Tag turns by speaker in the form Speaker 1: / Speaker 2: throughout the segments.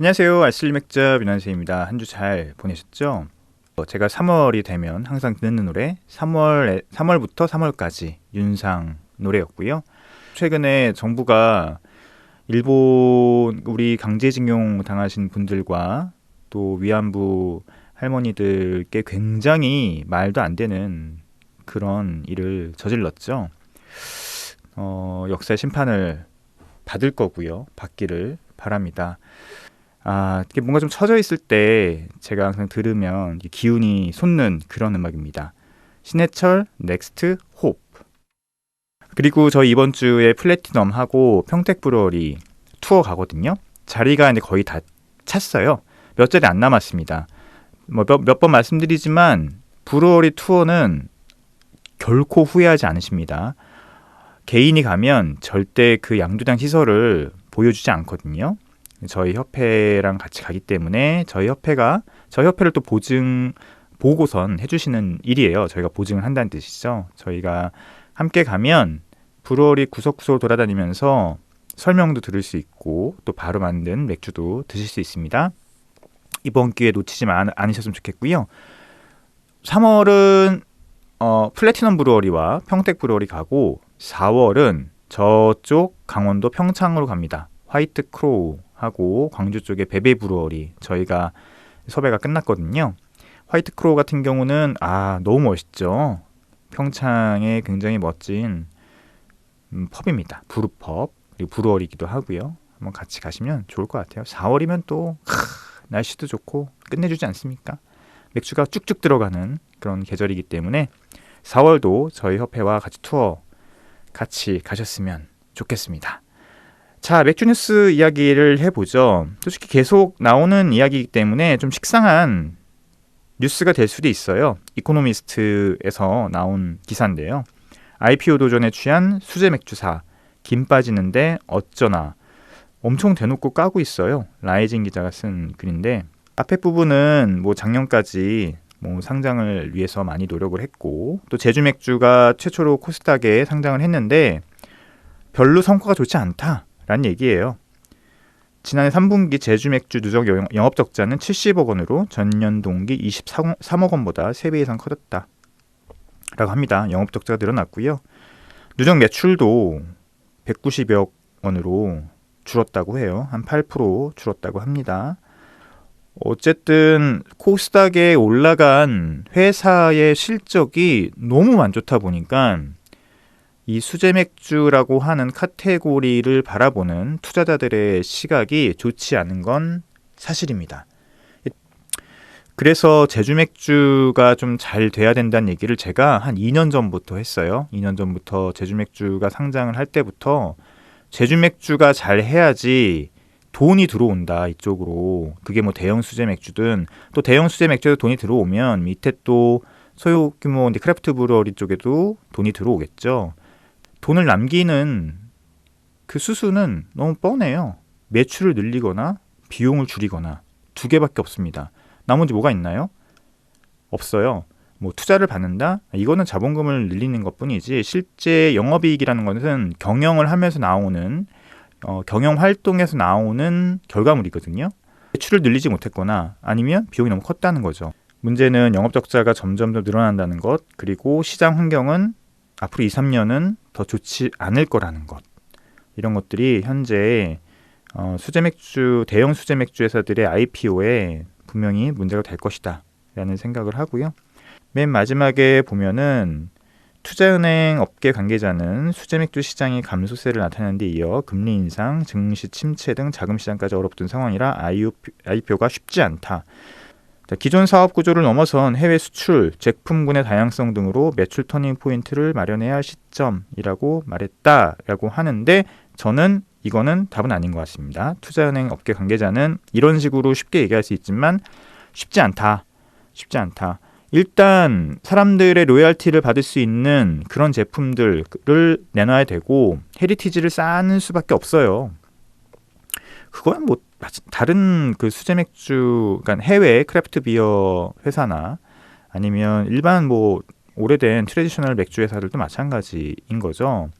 Speaker 1: 안녕하세요. 알쓸리 맥잡 윤한세입니다. 한 주 잘 보내셨죠? 제가 3월이 되면 항상 듣는 노래 3월부터 3월까지 윤상 노래였고요. 최근에 정부가 일본 우리 강제징용 당하신 분들과 또 위안부 할머니들께 굉장히 말도 안 되는 그런 일을 저질렀죠. 역사의 심판을 받을 거고요. 받기를 바랍니다. 이게 뭔가 좀 처져 있을 때 제가 항상 들으면 기운이 솟는 그런 음악입니다. 신해철 넥스트 홉. 그리고 저희 이번 주에 플래티넘하고 평택브루어리 투어 가거든요. 자리가 이제 거의 다 찼어요. 몇 자리 안 남았습니다. 몇 번 말씀드리지만 브루어리 투어는 결코 후회하지 않으십니다. 개인이 가면 절대 그 양조장 시설을 보여주지 않거든요. 저희 협회랑 같이 가기 때문에 저희 협회를 또 보고선 해주시는 일이에요. 저희가 보증을 한다는 뜻이죠. 저희가 함께 가면 브루어리 구석구석을 돌아다니면서 설명도 들을 수 있고 또 바로 만든 맥주도 드실 수 있습니다. 이번 기회 놓치지 않으셨으면 좋겠고요. 3월은 플래티넘 브루어리와 평택 브루어리 가고 4월은 저쪽 강원도 평창으로 갑니다. 화이트 크로우 하고 광주 쪽에 베베 브루어리 저희가 섭외가 끝났거든요. 화이트 크로우 같은 경우는 너무 멋있죠. 평창에 굉장히 멋진 펍입니다. 부루펍 그리고 브루어리기도 하고요. 한번 같이 가시면 좋을 것 같아요. 4월이면 또 날씨도 좋고 끝내주지 않습니까? 맥주가 쭉쭉 들어가는 그런 계절이기 때문에 4월도 저희 협회와 같이 투어 같이 가셨으면 좋겠습니다. 자, 맥주 뉴스 이야기를 해보죠. 솔직히 계속 나오는 이야기이기 때문에 좀 식상한 뉴스가 될 수도 있어요. 이코노미스트에서 나온 기사인데요. IPO 도전에 취한 수제 맥주사 김 빠지는데 어쩌나 엄청 대놓고 까고 있어요. 라이징 기자가 쓴 글인데 앞에 부분은 작년까지 상장을 위해서 많이 노력을 했고 또 제주 맥주가 최초로 코스닥에 상장을 했는데 별로 성과가 좋지 않다라는 얘기예요. 지난해 3분기 제주 맥주 누적 영업 적자는 70억 원으로 전년 동기 23억 원보다 3배 이상 커졌다 라고 합니다. 영업 적자가 늘어났고요. 누적 매출도 190억 원으로 줄었다고 해요. 한 8% 줄었다고 합니다. 어쨌든 코스닥에 올라간 회사의 실적이 너무 안 좋다 보니까 이 수제 맥주라고 하는 카테고리를 바라보는 투자자들의 시각이 좋지 않은 건 사실입니다. 그래서 제주 맥주가 좀 잘 돼야 된다는 얘기를 제가 한 2년 전부터 했어요. 2년 전부터 제주 맥주가 상장을 할 때부터 제주 맥주가 잘 해야지 돈이 들어온다 이쪽으로. 그게 대형 수제 맥주든 또 대형 수제 맥주에도 돈이 들어오면 밑에 또 소규모 크래프트 브루어리 쪽에도 돈이 들어오겠죠. 돈을 남기는 그 수순은 너무 뻔해요. 매출을 늘리거나 비용을 줄이거나 두 개밖에 없습니다. 나머지 뭐가 있나요? 없어요. 투자를 받는다? 이거는 자본금을 늘리는 것뿐이지 실제 영업이익이라는 것은 경영을 하면서 나오는 경영 활동에서 나오는 결과물이거든요. 매출을 늘리지 못했거나 아니면 비용이 너무 컸다는 거죠. 문제는 영업 적자가 점점 더 늘어난다는 것, 그리고 시장 환경은 앞으로 2, 3년은 더 좋지 않을 거라는 것. 이런 것들이 현재 대형 수제 맥주 회사들의 IPO에 분명히 문제가 될 것이다 라는 생각을 하고요. 맨 마지막에 보면은 투자은행 업계 관계자는 수제맥주 시장이 감소세를 나타내는 데 이어 금리 인상, 증시 침체 등 자금시장까지 얼어붙은 상황이라 IPO가 쉽지 않다. 기존 사업 구조를 넘어선 해외 수출, 제품군의 다양성 등으로 매출 터닝 포인트를 마련해야 할 시점이라고 말했다라고 하는데 저는 이거는 답은 아닌 것 같습니다. 투자은행 업계 관계자는 이런 식으로 쉽게 얘기할 수 있지만 쉽지 않다. 일단 사람들의 로열티를 받을 수 있는 그런 제품들을 내놔야 되고 헤리티지를 쌓는 수밖에 없어요. 그건 다른 그 수제 맥주, 그러니까 해외 크래프트 비어 회사나 아니면 일반 오래된 트레디셔널 맥주 회사들도 마찬가지인 거죠.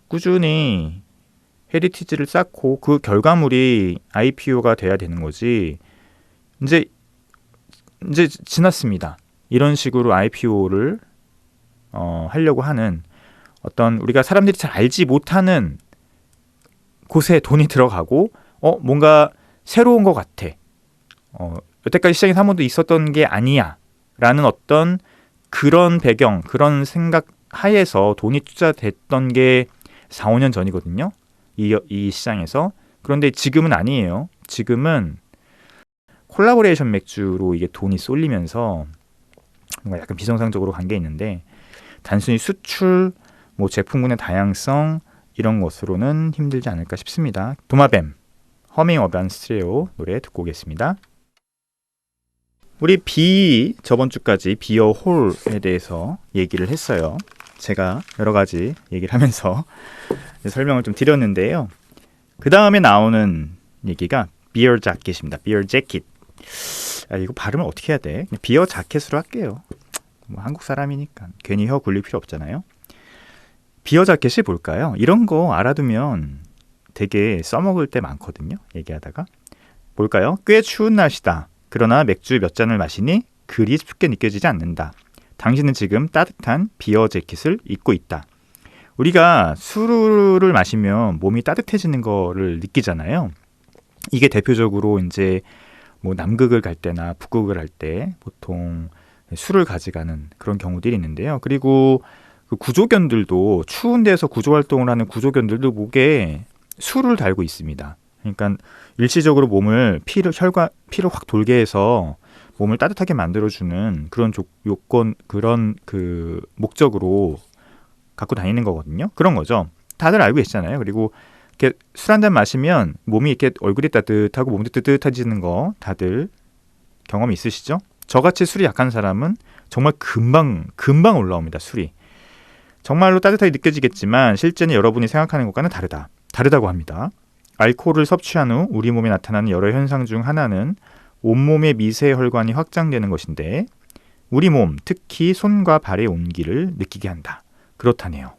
Speaker 1: 꾸준히 헤리티지를 쌓고 그 결과물이 IPO가 돼야 되는 거지. 이제 지났습니다. 이런 식으로 IPO를 하려고 하는 어떤 우리가 사람들이 잘 알지 못하는 곳에 돈이 들어가고 뭔가 새로운 것 같아. 여태까지 시장에서 한 번도 있었던 게 아니야 라는 어떤 그런 배경, 그런 생각 하에서 돈이 투자됐던 게 4, 5년 전이거든요. 이 시장에서. 그런데 지금은 아니에요. 지금은 콜라보레이션 맥주로 이게 돈이 쏠리면서 뭔가 약간 비정상적으로 간 게 있는데, 단순히 수출, 뭐 제품군의 다양성 이런 것으로는 힘들지 않을까 싶습니다. 도마뱀, 허밍 어반 스트레오 노래 듣고 오겠습니다. 우리 저번 주까지 비어 홀에 대해서 얘기를 했어요. 제가 여러 가지 얘기를 하면서 설명을 좀 드렸는데요. 그 다음에 나오는 얘기가 비어 자켓입니다. 비어 재킷. 이거 발음을 어떻게 해야 돼? 비어 자켓으로 할게요. 뭐 한국 사람이니까 괜히 혀 굴릴 필요 없잖아요. 비어 자켓이 뭘까요? 이런 거 알아두면 되게 써먹을 때 많거든요. 얘기하다가. 뭘까요? 꽤 추운 날씨다. 그러나 맥주 몇 잔을 마시니 그리 춥게 느껴지지 않는다. 당신은 지금 따뜻한 비어 재킷을 입고 있다. 우리가 술을 마시면 몸이 따뜻해지는 거를 느끼잖아요. 이게 대표적으로 이제 뭐 남극을 갈 때나 북극을 할 때 보통 술을 가져가는 그런 경우들이 있는데요. 그리고 그 구조견들도 추운 데서 구조 활동을 하는 구조견들도 목에 술을 달고 있습니다. 그러니까 일시적으로 피를 확 돌게 해서 몸을 따뜻하게 만들어주는 그런 요건, 그런 그 목적으로 갖고 다니는 거거든요. 그런 거죠. 다들 알고 계시잖아요. 그리고 이렇게 술 한 잔 마시면 몸이 이렇게 얼굴이 따뜻하고 몸도 따뜻해지는 거 다들 경험이 있으시죠? 저같이 술이 약한 사람은 정말 금방 올라옵니다. 술이. 정말로 따뜻하게 느껴지겠지만 실제는 여러분이 생각하는 것과는 다르다고 합니다. 알코올을 섭취한 후 우리 몸에 나타나는 여러 현상 중 하나는 온몸의 미세 혈관이 확장되는 것인데, 우리 몸, 특히 손과 발의 온기를 느끼게 한다. 그렇다네요.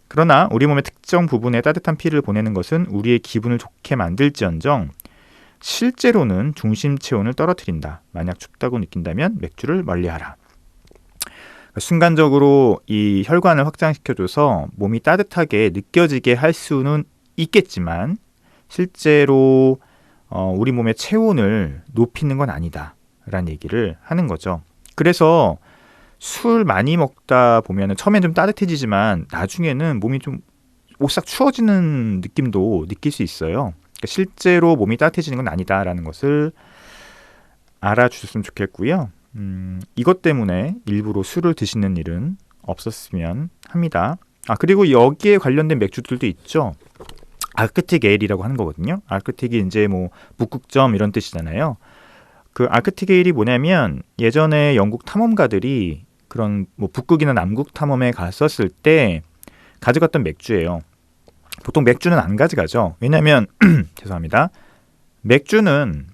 Speaker 1: 그러나 우리 몸의 특정 부분에 따뜻한 피를 보내는 것은 우리의 기분을 좋게 만들지언정 실제로는 중심 체온을 떨어뜨린다. 만약 춥다고 느낀다면 맥주를 멀리하라. 순간적으로 이 혈관을 확장시켜줘서 몸이 따뜻하게 느껴지게 할 수는 있겠지만 실제로 우리 몸의 체온을 높이는 건 아니다 라는 얘기를 하는 거죠. 그래서 술 많이 먹다 보면 처음엔 좀 따뜻해지지만 나중에는 몸이 좀 오싹 추워지는 느낌도 느낄 수 있어요. 그러니까 실제로 몸이 따뜻해지는 건 아니다라는 것을 알아주셨으면 좋겠고요. 이것 때문에 일부러 술을 드시는 일은 없었으면 합니다. 그리고 여기에 관련된 맥주들도 있죠. 아크틱 에일이라고 하는 거거든요. 아크틱이 이제 뭐 북극점 이런 뜻이잖아요. 그 아크틱 에일이 뭐냐면 예전에 영국 탐험가들이 그런 뭐 북극이나 남극 탐험에 갔었을 때 가져갔던 맥주예요. 보통 맥주는 안 가져가죠. 왜냐하면 죄송합니다. 맥주는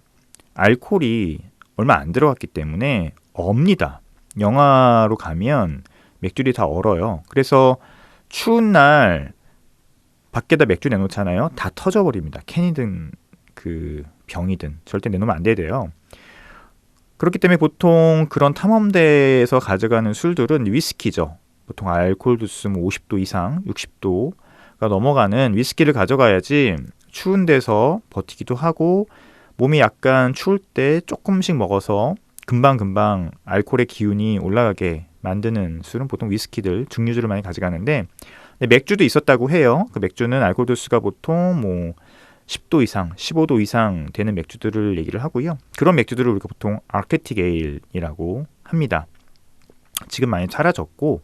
Speaker 1: 알코올이 얼마 안 들어갔기 때문에 없니다. 영하로 가면 맥주들이 다 얼어요. 그래서 추운 날 밖에다 맥주 내놓잖아요. 다 터져버립니다. 캔이든 그 병이든 절대 내놓으면 안 돼요. 그렇기 때문에 보통 그런 탐험대에서 가져가는 술들은 위스키죠. 보통 알코올 도수 50도 이상, 60도가 넘어가는 위스키를 가져가야지 추운 데서 버티기도 하고, 몸이 약간 추울 때 조금씩 먹어서 금방 알코올의 기운이 올라가게 만드는 술은 보통 위스키들, 증류주를 많이 가져가는데, 맥주도 있었다고 해요. 그 맥주는 알코올 도수가 보통 뭐 10도 이상, 15도 이상 되는 맥주들을 얘기를 하고요. 그런 맥주들을 우리가 보통 아크틱 에일이라고 합니다. 지금 많이 사라졌고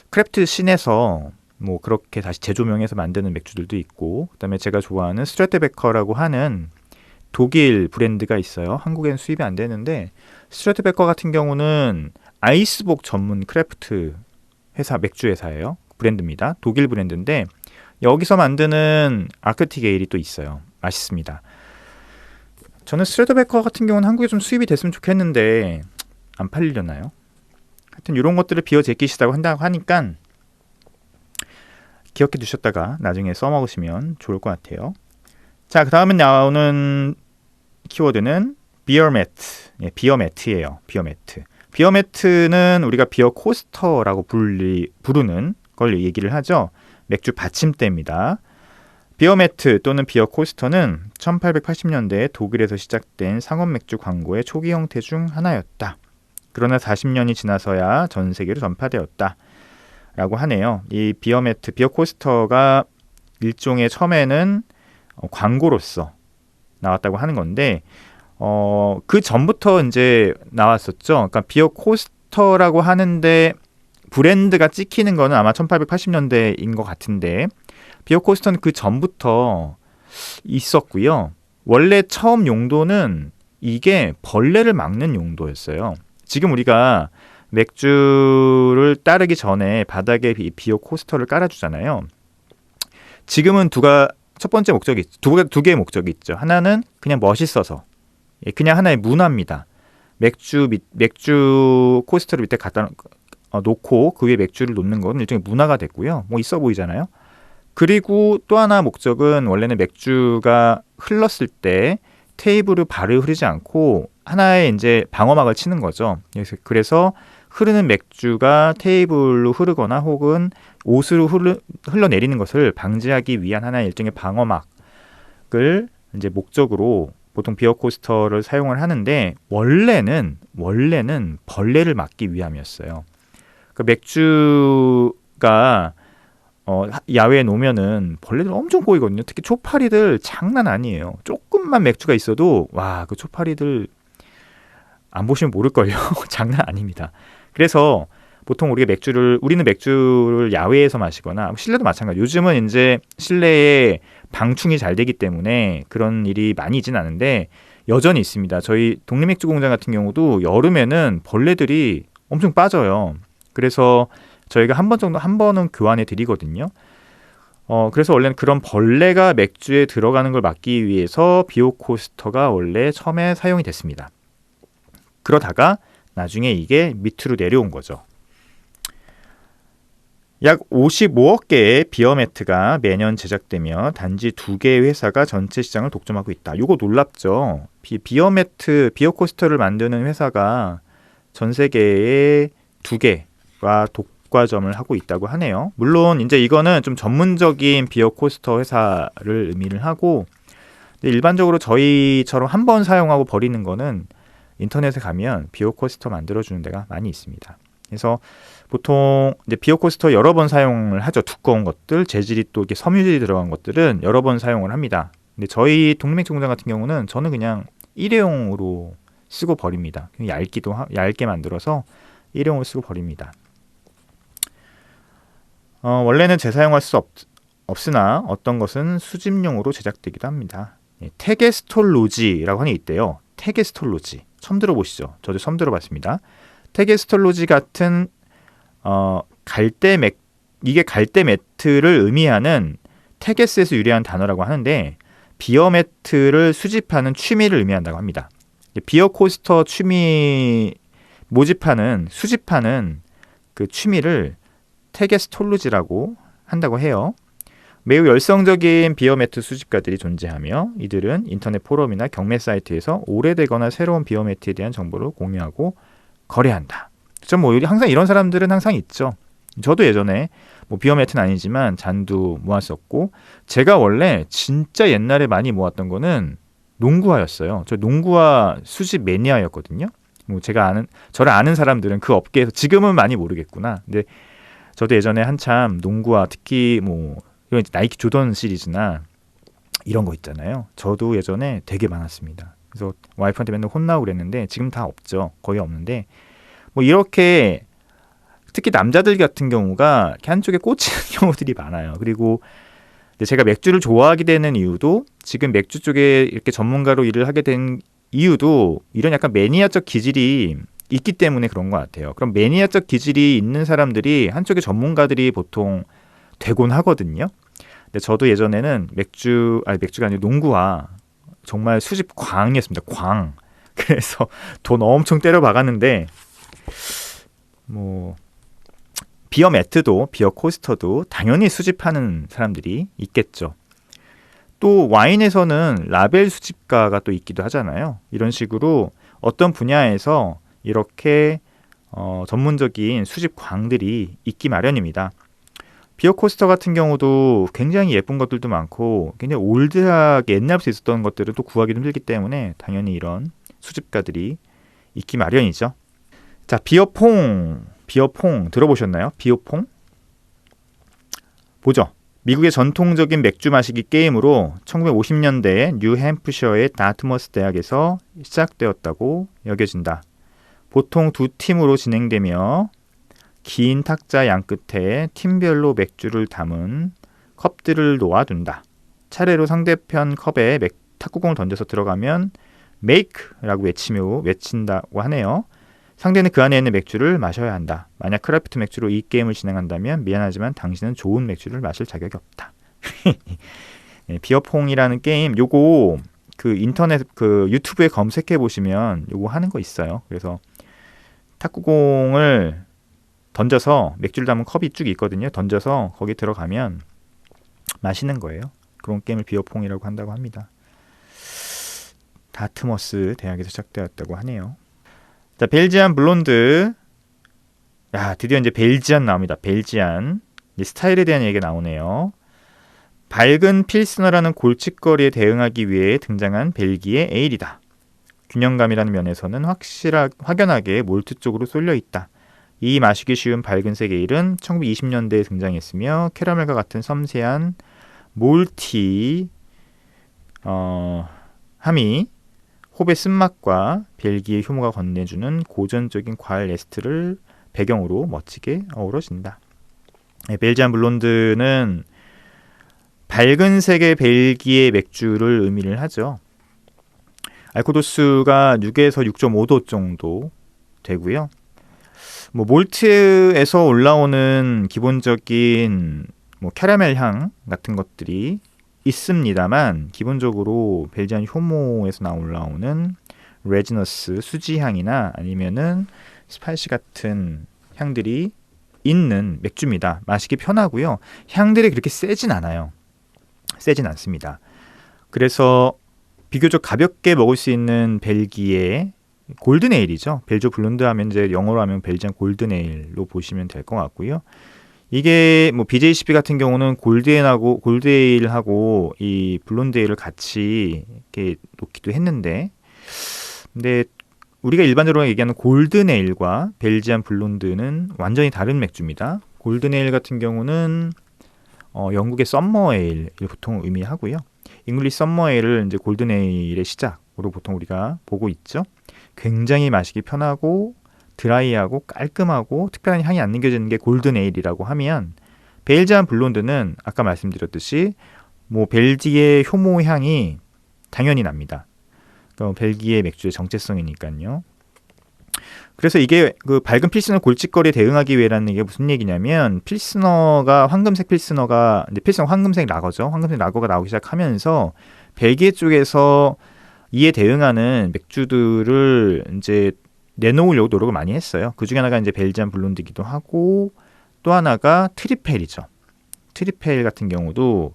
Speaker 1: 크래프트 씬에서 뭐 그렇게 다시 재조명해서 만드는 맥주들도 있고, 그다음에 제가 좋아하는 스트래테베커라고 하는 독일 브랜드가 있어요. 한국에는 수입이 안 되는데, 스트래테베커 같은 경우는 아이스복 전문 크래프트 회사, 맥주 회사예요. 브랜드입니다. 독일 브랜드인데 여기서 만드는 아크틱 에일이 또 있어요. 맛있습니다. 저는 스트래테베커 같은 경우는 한국에 좀 수입이 됐으면 좋겠는데 안 팔리려나요? 하여튼 이런 것들을 비어 제끼시다고 한다고 하니까 기억해 두셨다가 나중에 써먹으시면 좋을 것 같아요. 자, 그 다음에 나오는 키워드는 비어매트. 예, 비어매트예요. 비어매트. 비어매트는 우리가 비어 코스터라고 부르는 걸 얘기를 하죠. 맥주 받침대입니다. 비어매트 또는 비어 코스터는 1880년대에 독일에서 시작된 상업 맥주 광고의 초기 형태 중 하나였다. 그러나 40년이 지나서야 전 세계로 전파되었다. 라고 하네요. 이 비어매트, 비어 코스터가 일종의 처음에는 광고로서 나왔다고 하는 건데, 그 전부터 이제 나왔었죠. 그러니까 비어 코스터라고 하는데 브랜드가 찍히는 거는 아마 1880년대인 것 같은데, 비어 코스터는 그 전부터 있었고요. 원래 처음 용도는 이게 벌레를 막는 용도였어요. 지금 우리가 맥주를 따르기 전에 바닥에 비어 코스터를 깔아주잖아요. 지금은 첫 번째 목적이 두 개의 목적이 있죠. 하나는 그냥 멋있어서, 그냥 하나의 문화입니다. 맥주 코스터를 밑에 갖다 놓고 그 위에 맥주를 놓는 건 일종의 문화가 됐고요. 뭐 있어 보이잖아요. 그리고 또 하나 목적은 원래는 맥주가 흘렀을 때 테이블을 발을 흐르지 않고 하나의 이제 방어막을 치는 거죠. 그래서 흐르는 맥주가 테이블로 흐르거나 혹은 옷으로 흘러내리는 것을 방지하기 위한 하나의 일종의 방어막을 이제 목적으로 보통 비어 코스터를 사용을 하는데 원래는 벌레를 막기 위함이었어요. 그러니까 맥주가 야외에 놓으면은 벌레들 엄청 꼬이거든요. 특히 초파리들 장난 아니에요. 조금만 맥주가 있어도 와, 그 초파리들 안 보시면 모를걸요. 장난 아닙니다. 그래서 보통 우리는 맥주를 야외에서 마시거나 실내도 마찬가지. 요즘은 이제 실내에 방충이 잘 되기 때문에 그런 일이 많이 있진 않은데 여전히 있습니다. 저희 독립맥주 공장 같은 경우도 여름에는 벌레들이 엄청 빠져요. 그래서 저희가 한 번은 교환해 드리거든요. 그래서 원래는 그런 벌레가 맥주에 들어가는 걸 막기 위해서 비오코스터가 원래 처음에 사용이 됐습니다. 그러다가 나중에 이게 밑으로 내려온 거죠. 약 55억 개의 비어매트가 매년 제작되며 단지 2개의 회사가 전체 시장을 독점하고 있다. 이거 놀랍죠. 비어코스터를 만드는 회사가 전 세계에 2개가 독과점을 하고 있다고 하네요. 물론 이제 이거는 좀 전문적인 비어코스터 회사를 의미를 하고, 일반적으로 저희처럼 한 번 사용하고 버리는 거는 인터넷에 가면 비어코스터 만들어주는 데가 많이 있습니다. 그래서 보통 이제 비어코스터 여러 번 사용을 하죠. 두꺼운 것들, 재질이 또 이렇게 섬유질이 들어간 것들은 여러 번 사용을 합니다. 근데 저희 독립맥주 공장 같은 경우는 저는 그냥 일회용으로 쓰고 버립니다. 얇게 만들어서 일회용으로 쓰고 버립니다. 원래는 재사용할 수 없으나 어떤 것은 수집용으로 제작되기도 합니다. 테게스톨로지라고 하는 게 있대요. 테게스톨로지. 처음 들어보시죠? 저도 처음 들어봤습니다. 테게스톨로지 같은 이게 갈대 매트를 의미하는 테게스에서 유래한 단어라고 하는데 비어 매트를 수집하는 취미를 의미한다고 합니다. 비어 코스터 수집하는 그 취미를 테게스톨로지라고 한다고 해요. 매우 열성적인 비어 매트 수집가들이 존재하며 이들은 인터넷 포럼이나 경매 사이트에서 오래되거나 새로운 비어 매트에 대한 정보를 공유하고 거래한다. 항상 이런 사람들은 항상 있죠. 저도 예전에 비어 매트는 아니지만 잔도 모았었고, 제가 원래 진짜 옛날에 많이 모았던 거는 농구화였어요. 저 농구화 수집 매니아였거든요. 저를 아는 사람들은 그 업계에서 지금은 많이 모르겠구나. 근데 저도 예전에 한참 농구화, 특히 이런 나이키 조던 시리즈나 이런 거 있잖아요. 저도 예전에 되게 많았습니다. 그래서 와이프한테 맨날 혼나고 그랬는데 지금 다 없죠. 거의 없는데 이렇게 특히 남자들 같은 경우가 이렇게 한쪽에 꽂히는 경우들이 많아요. 그리고 제가 맥주를 좋아하게 되는 이유도, 지금 맥주 쪽에 이렇게 전문가로 일을 하게 된 이유도 이런 약간 매니아적 기질이 있기 때문에 그런 것 같아요. 그럼 매니아적 기질이 있는 사람들이 한쪽에 전문가들이 보통 되곤 하거든요. 근데 저도 예전에는 맥주가 아니고 농구화 정말 수집 광이었습니다. 광. 그래서 돈 엄청 때려 박았는데 비어 매트도 비어 코스터도 당연히 수집하는 사람들이 있겠죠. 또 와인에서는 라벨 수집가가 또 있기도 하잖아요. 이런 식으로 어떤 분야에서 이렇게 전문적인 수집광들이 있기 마련입니다. 비어 코스터 같은 경우도 굉장히 예쁜 것들도 많고 굉장히 올드하게 옛날부터 있었던 것들을 또 구하기 힘들기 때문에 당연히 이런 수집가들이 있기 마련이죠. 자, 비어퐁 들어보셨나요? 비어퐁? 보죠. 미국의 전통적인 맥주 마시기 게임으로 1950년대에 뉴햄프셔의 다트머스 대학에서 시작되었다고 여겨진다. 보통 두 팀으로 진행되며 긴 탁자 양끝에 팀별로 맥주를 담은 컵들을 놓아둔다. 차례로 상대편 컵에 탁구공을 던져서 들어가면 make라고 외친다고 하네요. 상대는 그 안에 있는 맥주를 마셔야 한다. 만약 크래프트 맥주로 이 게임을 진행한다면 미안하지만 당신은 좋은 맥주를 마실 자격이 없다. 네, 비어퐁이라는 게임 요거 그 인터넷 그 유튜브에 검색해 보시면 요거 하는 거 있어요. 그래서 탁구공을 던져서 맥주를 담은 컵이 쭉 있거든요. 던져서 거기 들어가면 마시는 거예요. 그런 게임을 비어퐁이라고 한다고 합니다. 다트머스 대학에서 시작되었다고 하네요. 자, 벨지안 블론드. 야, 드디어 이제 벨지안 나옵니다. 벨지안. 이제 스타일에 대한 얘기가 나오네요. 밝은 필스너라는 골칫거리에 대응하기 위해 등장한 벨기에 에일이다. 균형감이라는 면에서는 확연하게 몰트 쪽으로 쏠려 있다. 이 마시기 쉬운 밝은색 에일은 1920년대에 등장했으며 캐러멜과 같은 섬세한 몰티 함이 홉의 쓴맛과 벨기에 효모가 건네주는 고전적인 과일 에스트를 배경으로 멋지게 어우러진다. 벨지안 블론드는 밝은 색의 벨기에 맥주를 의미를 하죠. 알코도수가 6에서 6.5도 정도 되고요. 몰트에서 올라오는 기본적인 캐러멜 향 같은 것들이 있습니다만 기본적으로 벨지안 효모에서 올라오는 레지너스 수지 향이나 아니면은 스파이시 같은 향들이 있는 맥주입니다. 마시기 편하고요. 향들이 그렇게 세진 않아요. 세진 않습니다. 그래서 비교적 가볍게 먹을 수 있는 벨기에 골든에일이죠. 벨조 블론드 하면 이제 영어로 하면 벨지안 골든에일로 보시면 될 것 같고요. 이게 BJCP 같은 경우는 골드에일하고 이 블론드에일을 같이 이렇게 놓기도 했는데, 근데 우리가 일반적으로 얘기하는 골든에일과 벨지안 블론드는 완전히 다른 맥주입니다. 골든에일 같은 경우는 영국의 썸머에일을 보통 의미하고요. 잉글리시 썸머에일을 이제 골든에일의 시작으로 보통 우리가 보고 있죠. 굉장히 마시기 편하고 드라이하고 깔끔하고 특별한 향이 안 느껴지는 게 골든에일이라고 하면, 벨지안 블론드는 아까 말씀드렸듯이 벨기에 효모 향이 당연히 납니다. 그러니까 벨기에 맥주의 정체성이니까요. 그래서 이게 그 밝은 필스너 골칫거리에 대응하기 위해라는 게 무슨 얘기냐면, 필스너가 황금색 필스너가 이제 필스너 황금색 라거죠. 황금색 라거가 나오기 시작하면서 벨기에 쪽에서 이에 대응하는 맥주들을 이제 내놓으려고 노력을 많이 했어요. 그 중에 하나가 이제 벨지안 블론드이기도 하고, 또 하나가 트리펠이죠. 트리펠 같은 경우도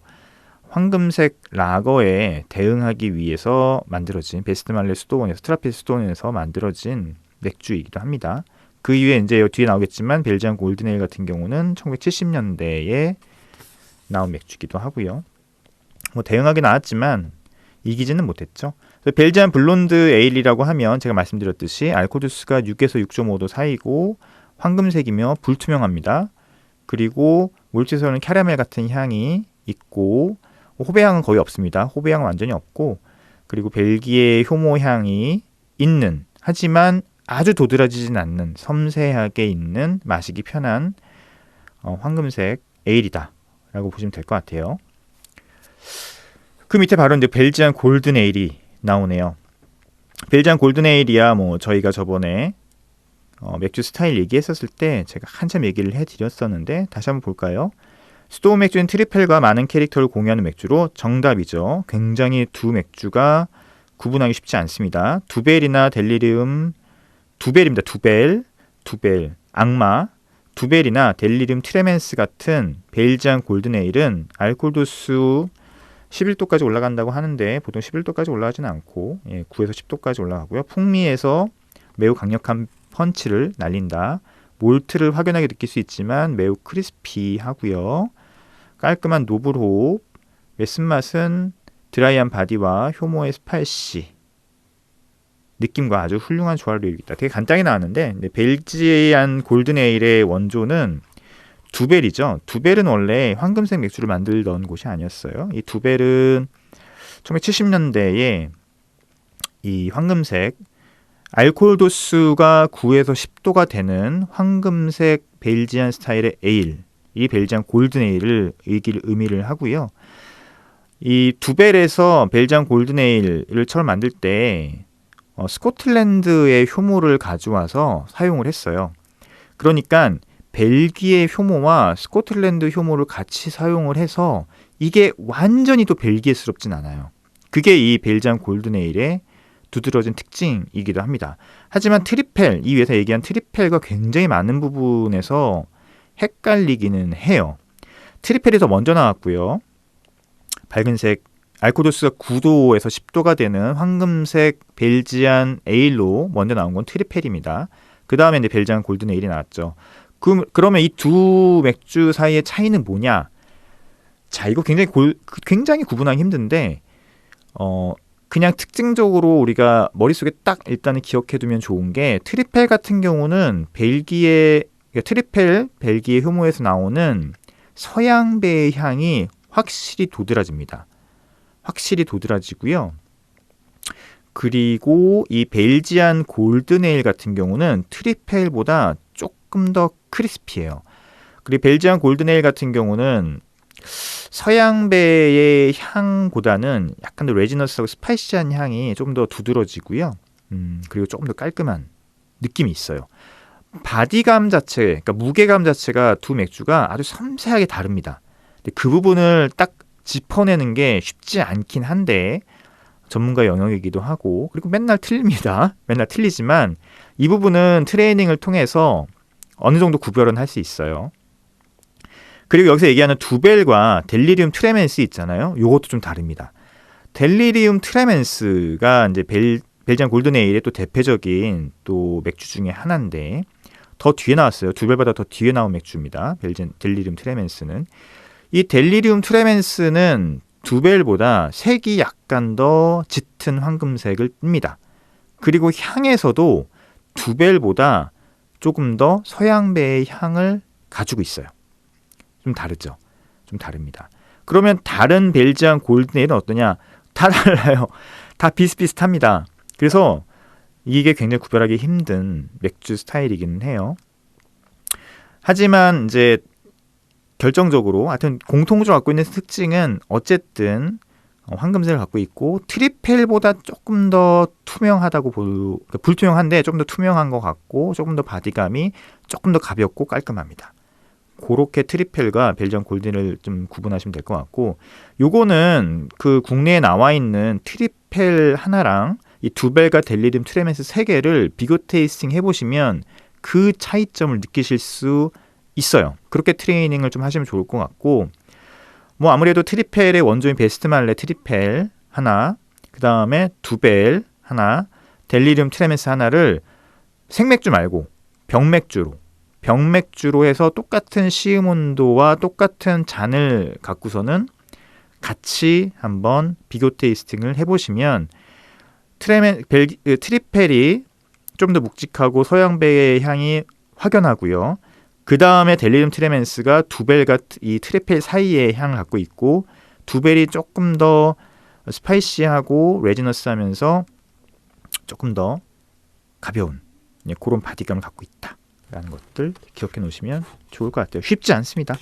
Speaker 1: 황금색 라거에 대응하기 위해서 만들어진 베스트말레 수도원에서 트라피스 수도원에서 만들어진 맥주이기도 합니다. 그 이후에 이제 뒤에 나오겠지만 벨지안 골든에일 같은 경우는 1970년대에 나온 맥주이기도 하고요. 대응하기 나왔지만 이기지는 못했죠. 벨지안 블론드 에일이라고 하면 제가 말씀드렸듯이 알코도수가 6에서 6.5도 사이고 황금색이며 불투명합니다. 그리고 몰트에서는 캐러멜 같은 향이 있고 호배향은 거의 없습니다. 호배향은 완전히 없고, 그리고 벨기에 효모 향이 있는, 하지만 아주 도드라지진 않는 섬세하게 있는 마시기 편한 황금색 에일이다 라고 보시면 될 것 같아요. 그 밑에 바로 이제 벨지안 골든 에일이 나오네요. 벨지안 골든 에일이야 저희가 저번에 맥주 스타일 얘기했었을 때 제가 한참 얘기를 해드렸었는데 다시 한번 볼까요? 수도 맥주는 트리펠과 많은 캐릭터를 공유하는 맥주로 정답이죠. 굉장히 두 맥주가 구분하기 쉽지 않습니다. 두벨이나 델리리움, 두벨입니다. 두벨, 악마, 두벨이나 델리리움 트레멘스 같은 벨지안 골든에일은 알코올 도수 11도까지 올라간다고 하는데 보통 11도까지 올라가지는 않고 9에서 10도까지 올라가고요. 풍미에서 매우 강력한 펀치를 날린다. 몰트를 확연하게 느낄 수 있지만 매우 크리스피하고요. 깔끔한 노블 호흡, 웨슨맛은 드라이한 바디와 효모의 스파이시 느낌과 아주 훌륭한 조화를 이루겠다. 되게 간단히 나왔는데 벨지안 골든에일의 원조는 두벨이죠. 두벨은 원래 황금색 맥주를 만들던 곳이 아니었어요. 이 두벨은 1970년대에 이 황금색 알코올 도수가 9에서 10도가 되는 황금색 벨지안 스타일의 에일, 이 벨지안 골든에일을 의미를 하고요. 이 두벨에서 벨지안 골든에일을 처음 만들 때 스코틀랜드의 효모를 가져와서 사용을 했어요. 그러니까 벨기에 효모와 스코틀랜드 효모를 같이 사용을 해서 이게 완전히 또 벨기에스럽진 않아요. 그게 이 벨지안 골든에일의 두드러진 특징이기도 합니다. 하지만 트리펠, 이 위에서 얘기한 트리펠과 굉장히 많은 부분에서 헷갈리기는 해요. 트리펠이 더 먼저 나왔고요. 밝은색 알코올 도수가 9도에서 10도가 되는 황금색 벨지안 에일로 먼저 나온 건 트리펠입니다. 그 다음에 이제 벨지안 골든 에일이 나왔죠. 그러면 이 두 맥주 사이의 차이는 뭐냐? 자, 이거 굉장히 구분하기 힘든데 그냥 특징적으로 우리가 머릿속에 딱 일단은 기억해두면 좋은 게 트리펠 같은 경우는 벨기에 효모에서 나오는 서양배의 향이 확실히 도드라집니다. 확실히 도드라지고요. 그리고 이 벨지안 골든에일 같은 경우는 트리펠보다 조금 더 크리스피해요. 그리고 벨지안 골든에일 같은 경우는 서양배의 향보다는 약간 더 레지너스하고 스파이시한 향이 좀 더 두드러지고요. 그리고 조금 더 깔끔한 느낌이 있어요. 바디감 자체, 그러니까 무게감 자체가 두 맥주가 아주 섬세하게 다릅니다. 근데 그 부분을 딱 짚어내는 게 쉽지 않긴 한데 전문가 영역이기도 하고 그리고 맨날 틀립니다. 맨날 틀리지만 이 부분은 트레이닝을 통해서 어느 정도 구별은 할 수 있어요. 그리고 여기서 얘기하는 두벨과 델리리움 트레멘스 있잖아요. 요것도 좀 다릅니다. 델리리움 트레멘스가 이제 벨지안 골든에일의 또 대표적인 또 맥주 중에 하나인데 더 뒤에 나왔어요. 두벨보다 더 뒤에 나온 맥주입니다. 델리리움 트레멘스는. 이 델리리움 트레멘스는 두벨보다 색이 약간 더 짙은 황금색을 띱니다. 그리고 향에서도 두벨보다 조금 더 서양배의 향을 가지고 있어요. 좀 다르죠. 좀 다릅니다. 그러면 다른 벨지안 골든에일은 어떠냐? 다 달라요. 다 비슷비슷합니다. 그래서 이게 굉장히 구별하기 힘든 맥주 스타일이기는 해요. 하지만 이제 결정적으로 하여튼 공통적으로 갖고 있는 특징은 어쨌든 황금색을 갖고 있고 트리펠보다 조금 더 투명하다고 그러니까 불투명한데 조금 더 투명한 것 같고 조금 더 바디감이 조금 더 가볍고 깔끔합니다. 그렇게 트리펠과 벨지안 골든을 좀 구분하시면 될 것 같고 요거는 그 국내에 나와 있는 트리펠 하나랑 이 두벨과 델리리움 트레멘스 3개를 비교 테이스팅 해보시면 그 차이점을 느끼실 수 있어요. 그렇게 트레이닝을 좀 하시면 좋을 것 같고 뭐 아무래도 트리펠의 원조인 베스트말레 트리펠 하나, 그 다음에 두벨 하나, 델리리움 트레멘스 하나를 생맥주 말고 병맥주로 해서 똑같은 시음 온도와 똑같은 잔을 갖고서는 같이 한번 비교 테이스팅을 해보시면 트리펠이 좀 더 묵직하고 서양배의 향이 확연하고요. 그 다음에 델리리움 트레멘스가 두벨과 이 트리펠 사이의 향을 갖고 있고 두벨이 조금 더 스파이시하고 레지너스하면서 조금 더 가벼운 그런 바디감을 갖고 있다라는 것들 기억해 놓으시면 좋을 것 같아요. 쉽지 않습니다.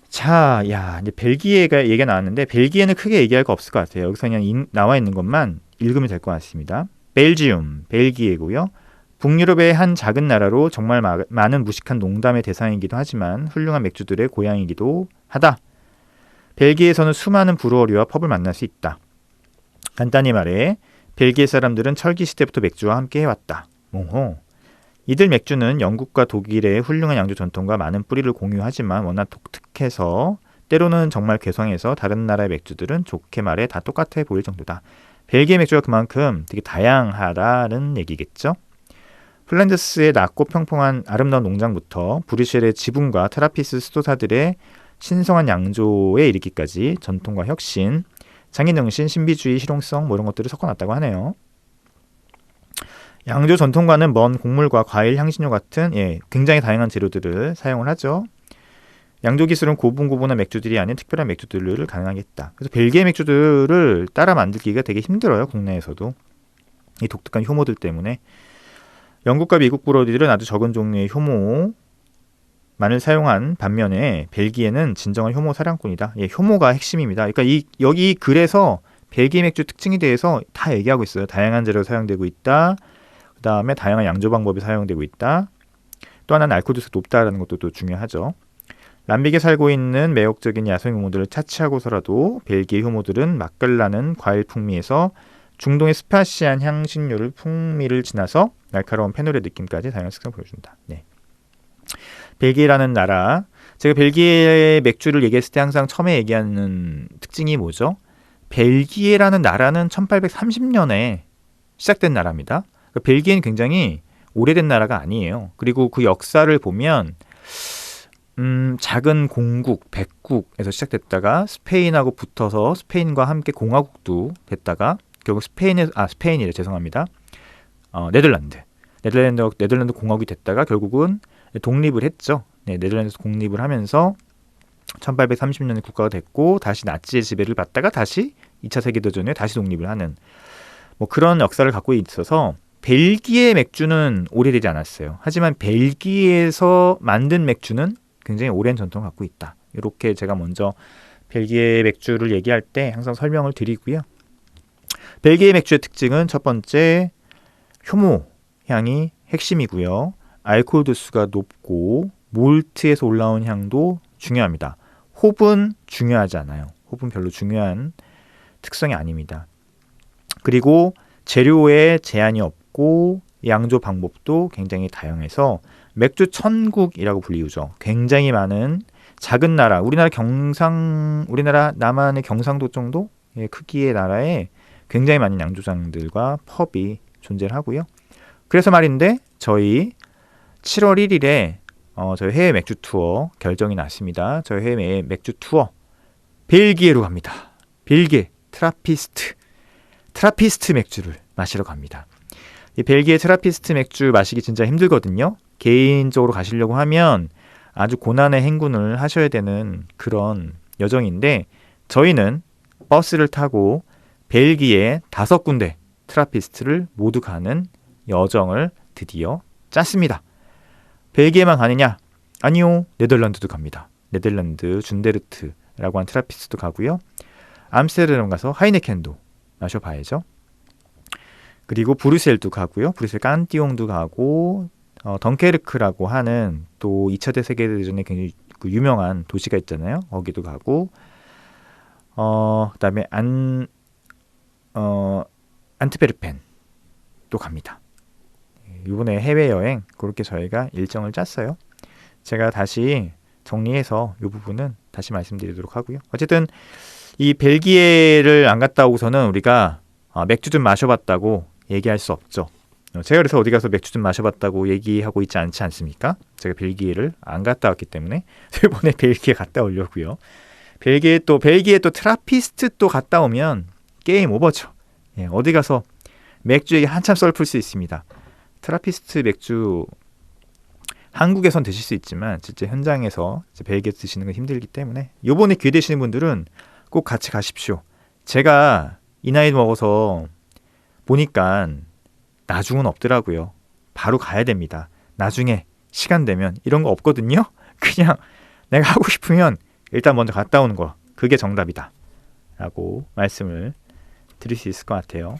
Speaker 1: 자, 이제 벨기에가 얘기가 나왔는데 벨기에는 크게 얘기할 거 없을 것 같아요. 여기서 그냥 나와 있는 것만 읽으면 될 것 같습니다. 벨지움, 벨기에고요. 북유럽의 한 작은 나라로 정말 많은 무식한 농담의 대상이기도 하지만 훌륭한 맥주들의 고향이기도 하다. 벨기에에서는 수많은 브루어리와 펍을 만날 수 있다. 간단히 말해 벨기에 사람들은 철기 시대부터 맥주와 함께 해왔다. 오호. 이들 맥주는 영국과 독일의 훌륭한 양조 전통과 많은 뿌리를 공유하지만 워낙 독특해서 때로는 정말 괴상해서 다른 나라의 맥주들은 좋게 말해 다 똑같아 보일 정도다. 벨기에 맥주가 그만큼 되게 다양하다는 얘기겠죠. 플란드스의 낮고 평평한 아름다운 농장부터 브뤼셀의 지붕과 트라피스 수도사들의 신성한 양조에 이르기까지 전통과 혁신, 장인정신, 신비주의, 실용성 이런 것들을 섞어놨다고 하네요. 양조 전통과는 먼 곡물과 과일, 향신료 같은 굉장히 다양한 재료들을 사용을 하죠. 양조 기술은 고분고분한 맥주들이 아닌 특별한 맥주들을 가능하게 했다. 그래서 벨기에 맥주들을 따라 만들기가 되게 힘들어요. 국내에서도. 이 독특한 효모들 때문에. 영국과 미국 브로디들은 아주 적은 종류의 효모만을 사용한 반면에 벨기에는 진정한 효모 사냥꾼이다. 효모가 핵심입니다. 그러니까 여기 글에서 벨기에 맥주 특징에 대해서 다 얘기하고 있어요. 다양한 재료가 사용되고 있다. 그 다음에 다양한 양조 방법이 사용되고 있다. 또 하나는 알코올 도수가 높다라는 것도 또 중요하죠. 람빅에 살고 있는 매혹적인 야생 효모들을 차치하고서라도 벨기에 효모들은 맛깔나는 과일 풍미에서 중동의 스파시한 향신료를 풍미를 지나서 날카로운 페놀의 느낌까지 다양한 색상을 보여준다. 네. 벨기에라는 나라, 제가 벨기에 맥주를 얘기했을 때 항상 처음에 얘기하는 특징이 뭐죠? 벨기에라는 나라는 1830년에 시작된 나라입니다. 그러니까 벨기에는 굉장히 오래된 나라가 아니에요. 그리고 그 역사를 보면 작은 공국, 백국에서 시작됐다가 스페인하고 붙어서 스페인과 함께 공화국도 됐다가 결국 스페인이래 죄송합니다. 네덜란드 공화국이 됐다가 결국은 독립을 했죠. 네, 네덜란드에서 독립을 하면서 1830년에 국가가 됐고 다시 나치의 지배를 받다가 다시 2차 세계대전에 다시 독립을 하는 그런 역사를 갖고 있어서 벨기에 맥주는 오래되지 않았어요. 하지만 벨기에에서 만든 맥주는 굉장히 오랜 전통을 갖고 있다. 이렇게 제가 먼저 벨기에 맥주를 얘기할 때 항상 설명을 드리고요. 벨기에 맥주의 특징은 첫 번째 효모 향이 핵심이고요. 알코올 도수가 높고 몰트에서 올라온 향도 중요합니다. 홉은 중요하지 않아요. 홉은 별로 중요한 특성이 아닙니다. 그리고 재료에 제한이 없고 양조 방법도 굉장히 다양해서 맥주 천국이라고 불리우죠. 굉장히 많은 작은 나라, 우리나라 남한의 경상도 정도 크기의 나라에 굉장히 많은 양조장들과 펍이 존재를 하고요. 그래서 말인데 저희 7월 1일에 저희 해외 맥주 투어 결정이 났습니다. 저희 해외 맥주 투어 벨기에로 갑니다. 벨기에 트라피스트 맥주를 마시러 갑니다. 이 벨기에 트라피스트 맥주 마시기 진짜 힘들거든요. 개인적으로 가시려고 하면 아주 고난의 행군을 하셔야 되는 그런 여정인데 저희는 버스를 타고 벨기에 5군데 트라피스트를 모두 가는 여정을 드디어 짰습니다. 벨기에만 가느냐? 아니요. 네덜란드도 갑니다. 네덜란드 준데르트라고 한 트라피스트도 가고요. 암스테르담 가서 하이네켄도 마셔봐야죠. 그리고 브뤼셀도 가고요. 브뤼셀 깐띠옹도 가고 덩케르크라고 하는 또 2차 세계대전에 굉장히 유명한 도시가 있잖아요. 거기도 가고 그다음에 안트베르펜도 갑니다. 이번에 해외여행 그렇게 저희가 일정을 짰어요. 제가 다시 정리해서 이 부분은 다시 말씀드리도록 하고요. 어쨌든 이 벨기에를 안 갔다 오고서는 우리가 맥주 좀 마셔봤다고 얘기할 수 없죠. 제가 그래서 어디 가서 맥주 좀 마셔봤다고 얘기하고 있지 않지 않습니까? 제가 벨기에를 안 갔다 왔기 때문에 이번에 벨기에 갔다 오려고요. 벨기에 또 트라피스트 또 갔다 오면 게임 오버죠. 어디 가서 맥주 얘기 한참 썰풀 수 있습니다. 트라피스트 맥주 한국에선 드실 수 있지만 진짜 현장에서 벨기에 드시는 건 힘들기 때문에 이번에 기회 되시는 분들은 꼭 같이 가십시오. 제가 이 나이 먹어서 보니까 나중은 없더라고요. 바로 가야 됩니다. 나중에 시간 되면 이런 거 없거든요. 그냥 내가 하고 싶으면 일단 먼저 갔다 오는 거 그게 정답이다 라고 말씀을 드릴 수 있을 것 같아요.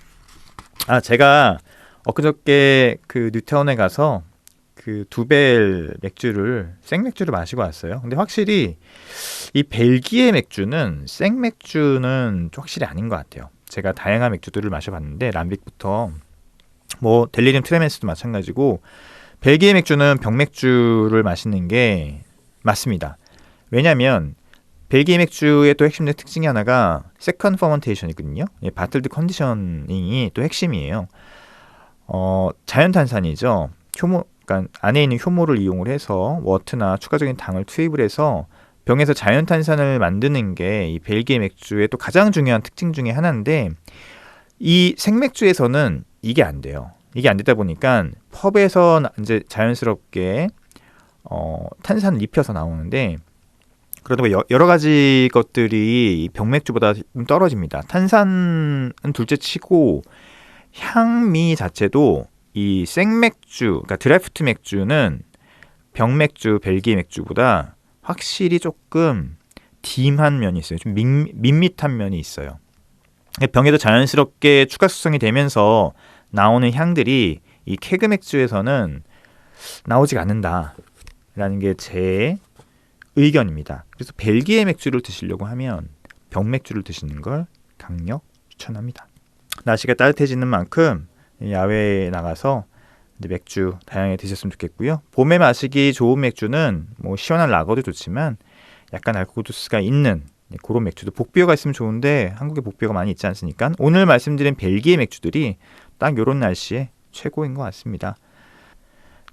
Speaker 1: 제가 엊그저께 그 뉴타운에 가서 그 두벨 맥주를 생맥주를 마시고 왔어요. 근데 확실히 이 벨기에 맥주는 생맥주는 확실히 아닌 것 같아요. 제가 다양한 맥주들을 마셔봤는데 람빅부터 델리리움 트레멘스도 마찬가지고 벨기에 맥주는 병맥주를 마시는 게 맞습니다. 왜냐하면 벨기에 맥주의 또 핵심적 특징이 하나가 세컨드 퍼먼테이션이거든요. 바틀드 컨디셔닝이 또 핵심이에요. 자연 탄산이죠. 그러니까 안에 있는 효모를 이용을 해서 워트나 추가적인 당을 투입을 해서 병에서 자연 탄산을 만드는 게 이 벨기에 맥주의 또 가장 중요한 특징 중에 하나인데, 이 생맥주에서는 이게 안 돼요. 이게 안 되다 보니까 펍에서 이제 자연스럽게 탄산을 입혀서 나오는데, 그러다 보니 여러 가지 것들이 병맥주보다 좀 떨어집니다. 탄산은 둘째 치고 향미 자체도 이 생맥주, 그러니까 드래프트 맥주는 병맥주, 벨기에 맥주보다 확실히 조금 딤한 면이 있어요. 좀 밋밋한 면이 있어요. 병에도 자연스럽게 추가 숙성이 되면서 나오는 향들이 이 케그 맥주에서는 나오지가 않는다라는 게 제 의견입니다. 그래서 벨기에 맥주를 드시려고 하면 병맥주를 드시는 걸 강력 추천합니다. 날씨가 따뜻해지는 만큼 야외에 나가서 이제 맥주 다양하게 드셨으면 좋겠고요. 봄에 마시기 좋은 맥주는 뭐 시원한 라거도 좋지만 약간 알코올 도수가 있는 그런 맥주도, 복비어가 있으면 좋은데 한국에 복비어가 많이 있지 않습니까? 오늘 말씀드린 벨기에 맥주들이 딱 이런 날씨에 최고인 것 같습니다.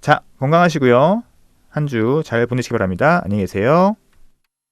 Speaker 1: 자, 건강하시고요. 한 주 잘 보내시기 바랍니다. 안녕히 계세요.